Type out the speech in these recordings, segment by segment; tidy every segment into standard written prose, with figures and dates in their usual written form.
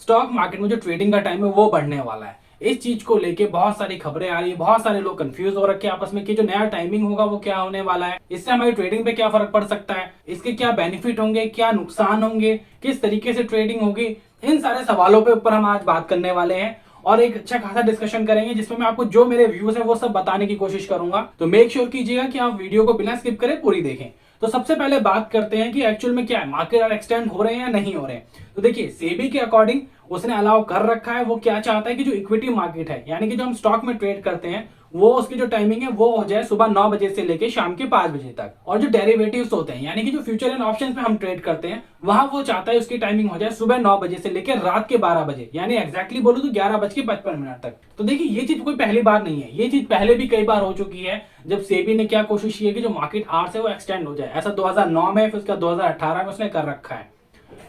Stock market में जो trading का टाइम है वो बढ़ने वाला है। इस चीज को लेके बहुत सारी खबरें आ रही है, बहुत सारे लोग कंफ्यूज हो रखे हैं आपस में कि जो नया टाइमिंग होगा वो क्या होने वाला है, इससे हमारी ट्रेडिंग पे क्या फर्क पड़ सकता है, इसके क्या बेनिफिट होंगे, क्या नुकसान होंगे, किस तरीके से ट्रेडिंग होगी। इन सारे सवालों पे ऊपर हम आज बात करने वाले हैं और एक अच्छा खासा डिस्कशन करेंगे जिसमें मैं आपको जो मेरे व्यूज है वो सब बताने की कोशिश करूंगा। तो मेक श्योर कीजिएगा कि आप वीडियो को बिना स्किप करें पूरी देखें। तो सबसे पहले बात करते हैं कि एक्चुअल में क्या है, मार्केट और एक्सटेंड हो रहे हैं या नहीं हो रहे हैं। तो देखिए सेबी के अकॉर्डिंग उसने अलाउ कर रखा है। वो क्या चाहता है कि जो इक्विटी मार्केट है यानी कि जो हम स्टॉक में ट्रेड करते हैं वो उसकी जो टाइमिंग है वो हो जाए सुबह 9 बजे से लेके शाम के 5 बजे तक। और जो डेरिवेटिव्स होते हैं यानी कि जो फ्यूचर एंड ऑप्शंस में हम ट्रेड करते हैं वहां वो चाहता है उसकी टाइमिंग हो जाए सुबह 9 बजे से लेकर रात के 12 बजे, यानी एक्जैक्टली बोलो तो 11:55 तक। तो देखिए ये चीज कोई पहली बार नहीं है, ये चीज पहले भी कई बार हो चुकी है जब सेबी ने क्या कोशिश की है कि जो मार्केट आवर्स है वो एक्सटेंड हो जाए। ऐसा 2009 में, फिर उसका 2018 में उसने कर रखा है।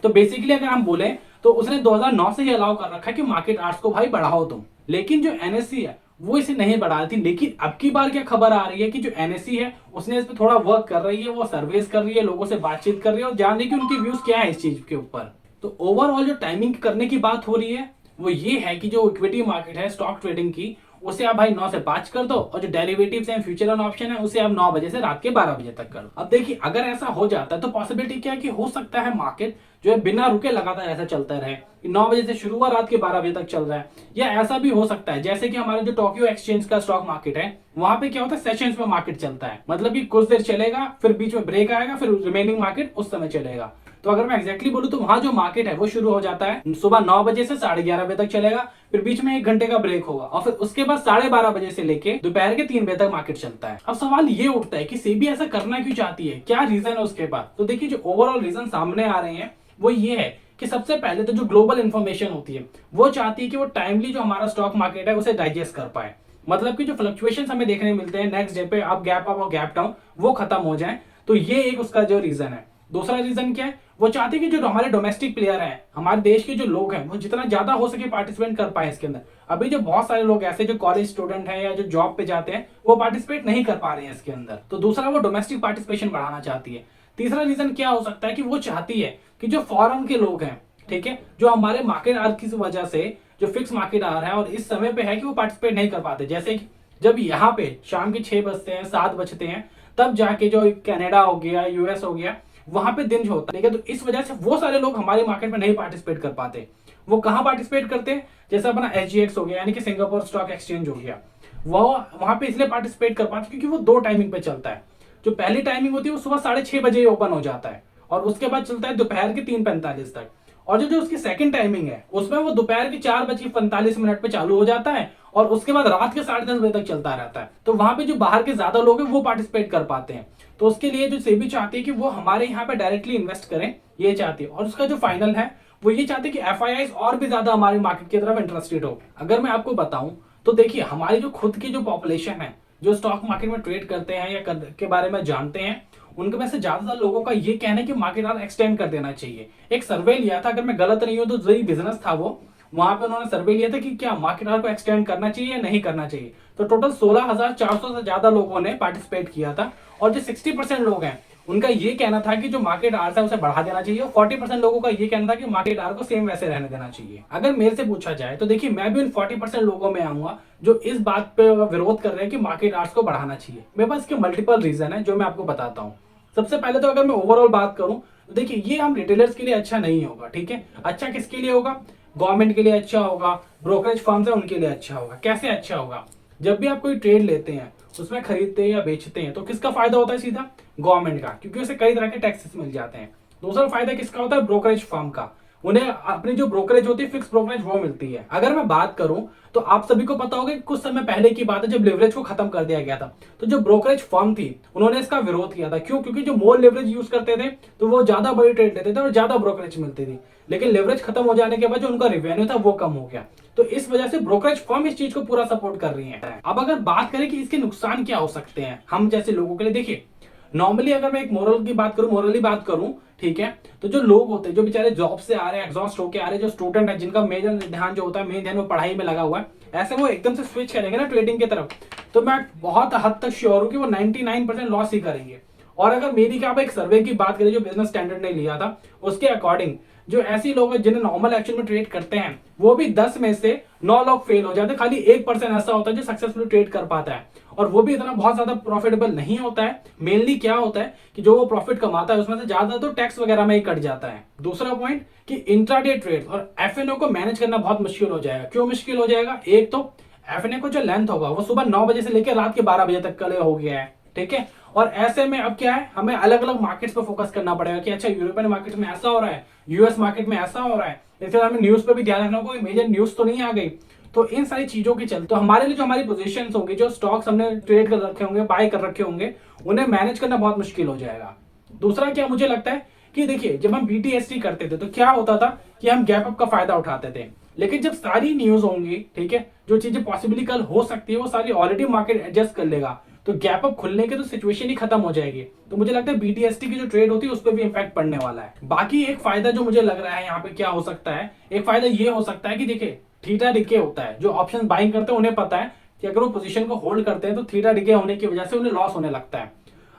तो बेसिकली अगर हम बोले तो उसने 2009 से ही अलाउ कर रखा है कि मार्केट आवर्स को भाई बढ़ाओ तुम। लेकिन जो एनएससी है वो इसे नहीं बढ़ा रही थी। लेकिन अब की बार क्या खबर आ रही है कि जो एनएससी है उसने इस पर थोड़ा वर्क कर रही है, वो सर्वेस कर रही है, लोगों से बातचीत कर रही है और जान रही है कि उनके व्यूज क्या है इस चीज के ऊपर। तो ओवरऑल जो टाइमिंग करने की बात हो रही है वो ये है कि जो इक्विटी मार्केट है स्टॉक ट्रेडिंग की, उसे आप भाई 9 से 5 कर दो और जो डेरिवेटिव्स हैं, फ्यूचर एंड ऑप्शन है, उसे आप 9 बजे से रात के 12 बजे तक कर दो। अब देखिए अगर ऐसा हो जाता है तो पॉसिबिलिटी क्या है कि हो सकता है मार्केट जो है बिना रुके लगातार ऐसा चलता रहे, 9 बजे से शुरू हुआ रात के 12 बजे तक चल रहा है। या ऐसा भी हो सकता है जैसे कि हमारे जो टोक्यो एक्सचेंज का स्टॉक मार्केट है वहां पे क्या होता है, सेशंस में मार्केट चलता है, मतलब कि कुछ देर चलेगा फिर बीच में ब्रेक आएगा फिर रिमेनिंग मार्केट उस समय चलेगा। तो अगर मैं एक्जैक्टली बोलूं तो वहां जो मार्केट है वो शुरू हो जाता है सुबह 9 बजे से 11:30 बजे तक चलेगा, फिर बीच में 1 घंटे का ब्रेक होगा और फिर उसके बाद 12:30 बजे से लेके दोपहर के 3 बजे तक मार्केट चलता है। अब सवाल ये उठता है कि सेबी ऐसा करना क्यों चाहती है, क्या रीजन है उसके पास। तो देखिए जो ओवरऑल रीजन सामने आ रहे हैं वो ये है कि सबसे पहले तो जो ग्लोबल इंफॉर्मेशन होती है वो चाहती है कि वो टाइमली जो हमारा स्टॉक मार्केट है उसे डाइजेस्ट कर पाए, मतलब कि जो फ्लक्चुएशन हमें देखने मिलते हैं नेक्स्ट डे पे अप गैप और गैप डाउन वो खत्म हो जाए। तो ये एक उसका जो रीजन है। दूसरा रीजन क्या है, वो चाहते हैं कि जो हमारे डोमेस्टिक प्लेयर हैं, हमारे देश के जो लोग हैं वो जितना ज्यादा हो सके पार्टिसिपेट कर पाए इसके अंदर। अभी जो बहुत सारे लोग ऐसे जो कॉलेज स्टूडेंट हैं या जो जॉब पे जाते हैं वो पार्टिसिपेट नहीं कर पा रहे हैं इसके अंदर। तो दूसरा वो डोमेस्टिक पार्टिसिपेशन बढ़ाना चाहती है। तीसरा रीजन क्या हो सकता है कि वो चाहती है कि जो फॉरेन के लोग हैं, ठीक है, जो हमारे मार्केट आर की वजह से जो फिक्स मार्केट आ रहा है और इस समय पे है कि वो पार्टिसिपेट नहीं कर पाते। जैसे कि जब यहाँ पे शाम के 6 बजते हैं 7 बजते हैं तब जाके जो कनाडा हो गया, यूएस हो गया, वहां पे दिन जो होता है, ठीक है, तो इस वजह से वो सारे लोग हमारे मार्केट में नहीं पार्टिसिपेट कर पाते। वो कहाँ पार्टिसिपेट करते हैं, जैसे अपना एसजीएक्स हो गया यानी कि सिंगापुर स्टॉक एक्सचेंज हो गया, वो वहां पे इसलिए पार्टिसिपेट कर पाते क्योंकि वो 2 टाइमिंग पे चलता है। जो पहली टाइमिंग होती है वो सुबह 6:30 बजे ओपन हो जाता है और उसके बाद चलता है दोपहर के 3:45 तक। और जो उसकी सेकंड टाइमिंग है उसमें वो दोपहर के 4:45 पे चालू हो जाता है और उसके बाद रात के 10:30 बजे तक चलता रहता है। तो वहां पे जो बाहर के ज्यादा लोग हैं वो पार्टिसिपेट कर पाते हैं। तो उसके लिए जो सेबी चाहती है कि वो हमारे यहाँ पे डायरेक्टली इन्वेस्ट करें, ये चाहती है। और उसका जो फाइनल है वो ये चाहते हैं कि एफआईआईज और भी ज्यादा हमारे मार्केट की तरफ इंटरेस्टेड हो। अगर मैं आपको बताऊं तो देखिए हमारी जो खुद की जो पॉपुलेशन है जो स्टॉक मार्केट में ट्रेड करते हैं या के बारे में जानते हैं, उनके में से ज्यादातर लोगों का ये कहना है कि मार्केट आवर एक्सटेंड कर देना चाहिए। एक सर्वे लिया था, अगर मैं गलत नहीं हूं तो जई बिजनेस था वो, वहां पे उन्होंने सर्वे लिया था कि क्या मार्केट आवर को एक्सटेंड करना चाहिए या नहीं करना चाहिए। तो टोटल 16,400 से ज्यादा लोगों ने पार्टिसिपेट किया था और जो 60% लोग हैं उनका ये कहना था कि जो मार्केट आवर्स है उसे बढ़ा देना चाहिए और 40% लोगों का ये कहना था कि मार्केट आवर को सेम वैसे रहने देना चाहिए। अगर मेरे से पूछा जाए तो देखिए मैं भी उन 40% लोगों में आऊंगा जो इस बात पे विरोध कर रहे हैं कि मार्केट आवर्स को बढ़ाना चाहिए। मेरे पास इसके मल्टीपल रीजन है जो मैं आपको बताता हूँ। सबसे पहले तो अगर मैं ओवरऑल बात करूं तो देखिए ये हम रिटेलर्स के लिए अच्छा नहीं होगा, ठीक है। अच्छा किसके लिए होगा, गवर्नमेंट के लिए अच्छा होगा, ब्रोकरेज फर्म्स है उनके लिए अच्छा होगा। कैसे अच्छा होगा, जब भी आप कोई ट्रेड लेते हैं उसमें खरीदते हैं या बेचते हैं तो किसका फायदा होता है, सीधा गवर्नमेंट का, क्योंकि उसे कई तरह के टैक्सेस मिल जाते हैं। दूसरा फायदा किसका होता है, ब्रोकरेज फर्म का, उन्हें अपनी जो ब्रोकरेज होती है फिक्स ब्रोकरेज वो मिलती है। अगर मैं बात करूं तो आप सभी को पता होगा कि कुछ समय पहले की बात है जब लिवरेज को खत्म कर दिया गया था तो जो ब्रोकरेज फर्म थी उन्होंने इसका विरोध किया था। क्यों, क्योंकि जो मोर लिवरेज यूज करते थे तो वो ज्यादा बड़ी ट्रेड लेते थे और ज्यादा ब्रोकरेज मिलती थी, लेकिन लिवरेज खत्म हो जाने के बाद जो उनका रेवेन्यू था वो कम हो गया। तो इस वजह से ब्रोकरेज फर्म इस चीज को पूरा सपोर्ट कर रही है। अब अगर बात करें कि इसके नुकसान क्या हो सकते हैं हम जैसे लोगों के लिए, देखिए नॉर्मली अगर मैं एक मोरल की बात करूं, मोरली बात करूं, ठीक है, तो जो लोग होते हैं जो बेचारे जॉब से आ रहे हैं, एग्जॉस्ट होके आ रहे हैं, जो स्टूडेंट है जिनका मेजर ध्यान जो होता है मेन ध्यान वो पढ़ाई में लगा हुआ है, ऐसे वो एकदम से स्विच करेंगे ना ट्रेडिंग की तरफ तो मैं बहुत हद तक श्योर हूं कि वो 99% लॉस ही करेंगे। और अगर मेरी क्या आप एक सर्वे की बात करें जो बिजनेस स्टैंडर्ड ने लिया था उसके अकॉर्डिंग जो ऐसे लोग हैं जिन्हें नॉर्मल एक्चुअल में ट्रेड करते हैं, वो भी 10 में से 9 लोग फेल हो जाते हैं। खाली 1% ऐसा होता है जो सक्सेसफुली ट्रेड कर पाता है, और वो भी इतना बहुत ज्यादा प्रॉफिटेबल नहीं होता है। मेनली क्या होता है कि जो वो प्रॉफिट कमाता है उसमें से ज्यादा तो टैक्स वगैरह में ही कट जाता है। दूसरा पॉइंट कि इंट्राडे ट्रेड और एफएनओ को मैनेज करना बहुत मुश्किल हो जाएगा। क्यों मुश्किल हो जाएगा? एक तो एफएनओ को जो लेंथ होगा वो सुबह 9 बजे से लेकर रात के 12 बजे तक का हो गया है, ठीक है। और ऐसे में अब क्या है, हमें अलग अलग मार्केट्स पे फोकस करना पड़ेगा कि अच्छा यूरोपियन मार्केट में ऐसा हो रहा है, यूएस मार्केट में ऐसा हो रहा है। इसके हमें न्यूज पे भी ध्यान रखना होगा, मेजर न्यूज तो नहीं आ गई। तो इन सारी चीजों के चलते तो हमारे लिए जो हमारी पोजीशंस होंगी, जो स्टॉक्स हमने ट्रेड कर रखे होंगे, बाय कर रखे होंगे, उन्हें मैनेज करना बहुत मुश्किल हो जाएगा। दूसरा क्या मुझे लगता है कि देखिए, जब हम बीटीएसटी करते थे तो क्या होता था कि हम गैप अप का फायदा उठाते थे। लेकिन जब सारी न्यूज होंगी, ठीक है, जो चीजें पॉसिबली कल हो सकती है वो सारी ऑलरेडी मार्केट एडजस्ट कर लेगा, तो गैप अप खुलने के तो सिचुएशन ही खत्म हो जाएगी। तो मुझे लगता है बीटीएसटी की जो ट्रेड होती है उस पर भी इंपैक्ट पड़ने वाला है। बाकी एक फायदा जो मुझे लग रहा है यहाँ पे क्या हो सकता है, एक फायदा ये हो सकता है कि देखिए थीटा डिके होता है, जो ऑप्शन बाइंग करते हैं उन्हें पता है कि अगर वो पोजीशन को होल्ड करते हैं तो थीटा डिके होने की वजह से उन्हें लॉस होने लगता है।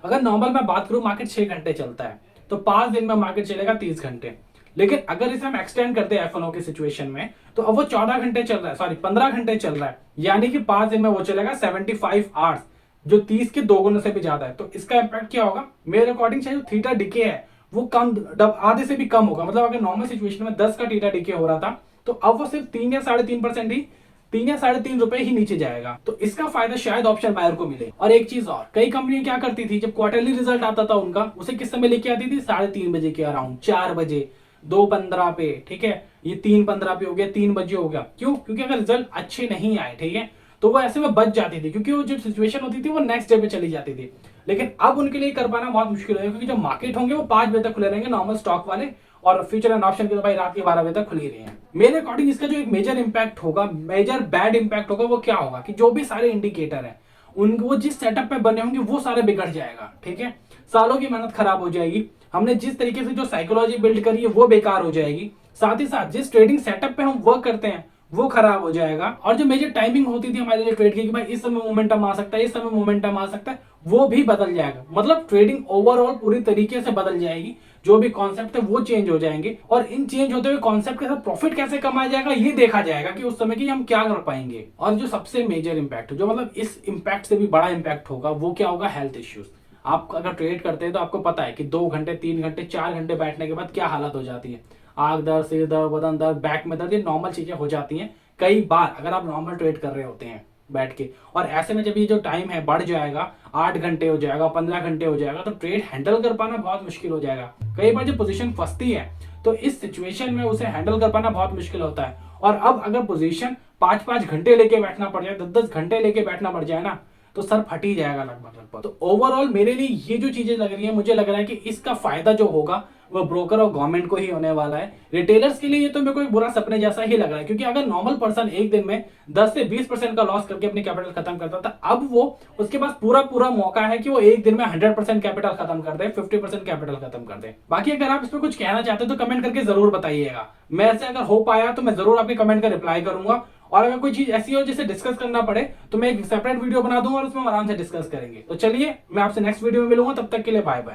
अगर नॉर्मल मैं बात करूं, मार्केट 6 घंटे चलता है, तो 5 दिन में मार्केट चलेगा 30 घंटे। लेकिन अगर इसे हम एक्सटेंड करते हैं एफएनओ की सिचुएशन में, तो अब वो 14 घंटे चल रहा है, सॉरी 15 घंटे चल रहा है, यानी कि 5 दिन में वो चलेगा 75 आवर्स, जो 30 के 2 गुने से भी ज्यादा है। तो इसका इंपैक्ट क्या होगा मेरे अकॉर्डिंग, चाहे जो थीटा डिके है वो कम, आधे से भी कम होगा। मतलब अगर नॉर्मल सिचुएशन में 10 का थीटा डिके हो रहा था, तो अब वो सिर्फ 3 या 3.5% ही, 3 या 3.5 रुपए ही नीचे जाएगा। तो इसका फायदा शायद ऑप्शन बायर को मिले। और एक चीज और, कई कंपनियां क्या करती थी, जब क्वार्टरली रिजल्ट आता था उनका, उसे किस समय लेके आती थी? 3:30 बजे के अराउंड, 4 बजे, 2:15 पे, ठीक है, ये 3:15 पे हो गया, 3 बजे हो गया। क्यों? क्योंकि अगर रिजल्ट अच्छे नहीं आए, ठीक है, तो वो ऐसे में बच जाती थी, क्योंकि वो जो सिचुएशन होती थी वो नेक्स्ट डे पे चली जाती थी। लेकिन अब उनके लिए कर पाना बहुत मुश्किल है, क्योंकि जो मार्केट होंगे वो 5 बजे तक खुले रहेंगे नॉर्मल स्टॉक वाले, और फ्यूचर एंड ऑप्शन के तो भाई रात के 12 बजे तक खुली रहे हैं। मेरे अकॉर्डिंग इसका जो एक मेजर इंपैक्ट होगा, मेजर बैड इंपैक्ट होगा, वो क्या होगा कि जो भी सारे इंडिकेटर है उनको, वो जिस सेटअप पे बने होंगे वो सारे बिगड़ जाएगा, ठीक है। सालों की मेहनत खराब हो जाएगी, हमने जिस तरीके से जो साइकोलॉजी बिल्ड करी है वो बेकार हो जाएगी। साथ ही साथ जिस ट्रेडिंग सेटअप पे हम वर्क करते हैं वो खराब हो जाएगा। और जो मेजर टाइमिंग होती थी हमारे लिए ट्रेड की, कि भाई इस समय मोमेंटम आ सकता है, इस समय मोमेंटम आ सकता है, वो भी बदल जाएगा। मतलब ट्रेडिंग ओवरऑल पूरी तरीके से बदल जाएगी। जो भी कॉन्सेप्ट है वो चेंज हो जाएंगे, और इन चेंज होते हुए कॉन्सेप्ट के साथ प्रॉफिट कैसे कमाया जाएगा ये देखा जाएगा कि उस समय की हम क्या कर पाएंगे। और जो सबसे मेजर इंपैक्ट, जो मतलब इस इंपैक्ट से भी बड़ा इंपैक्ट होगा, वो क्या होगा? Health issues. आप अगर ट्रेड करते हैं तो आपको पता है कि 2 घंटे, 3 घंटे, 4 घंटे बैठने के बाद क्या हालत हो जाती है। आंख दर्द, सिर दर्द, बदन दर्द, बैक में दर्द, ये नॉर्मल चीजें हो जाती हैं कई बार अगर आप नॉर्मल ट्रेड कर रहे होते हैं बैठ के। और ऐसे में जब ये जो टाइम है बढ़ जाएगा, 8 घंटे हो जाएगा, 15 घंटे हो जाएगा, तो ट्रेड हैंडल कर पाना बहुत मुश्किल हो जाएगा। कई बार जब पोजीशन फंसती है तो इस सिचुएशन में उसे हैंडल कर पाना बहुत मुश्किल होता है। और अब अगर पोजीशन 5-5 घंटे लेके बैठना पड़ जाए, 10-10 घंटे लेके बैठना पड़ जाए ना, तो सर फट ही जाएगा लगभग। तो ओवरऑल मेरे लिए ये जो चीजें लग रही है, मुझे लग रहा है कि इसका फायदा जो होगा वो ब्रोकर और गवर्नमेंट को ही होने वाला है। रिटेलर्स के लिए ये तो मेरे को एक बुरा सपने जैसा ही लग रहा है, क्योंकि अगर नॉर्मल पर्सन एक दिन में 10 से 20% का लॉस करके अपनी कैपिटल खत्म करता था, अब वो उसके पास पूरा पूरा मौका है कि वो एक दिन में 100% कैपिटल खत्म कर दे, 50% कैपिटल खत्म कर दे। बाकी अगर आप इस पर कुछ कहना चाहते हो तो कमेंट करके जरूर बताइएगा। मैं से अगर हो पाया तो मैं जरूर आपके कमेंट का रिप्लाई करूंगा। और अगर कोई चीज ऐसी हो जिसे डिस्कस करना पड़े तो मैं एक सेपरेट वीडियो बना दूंगा और उसमें आराम से डिस्कस करेंगे। तो चलिए मैं आपसे नेक्स्ट वीडियो में मिलूंगा, तब तक के लिए बाय बाय।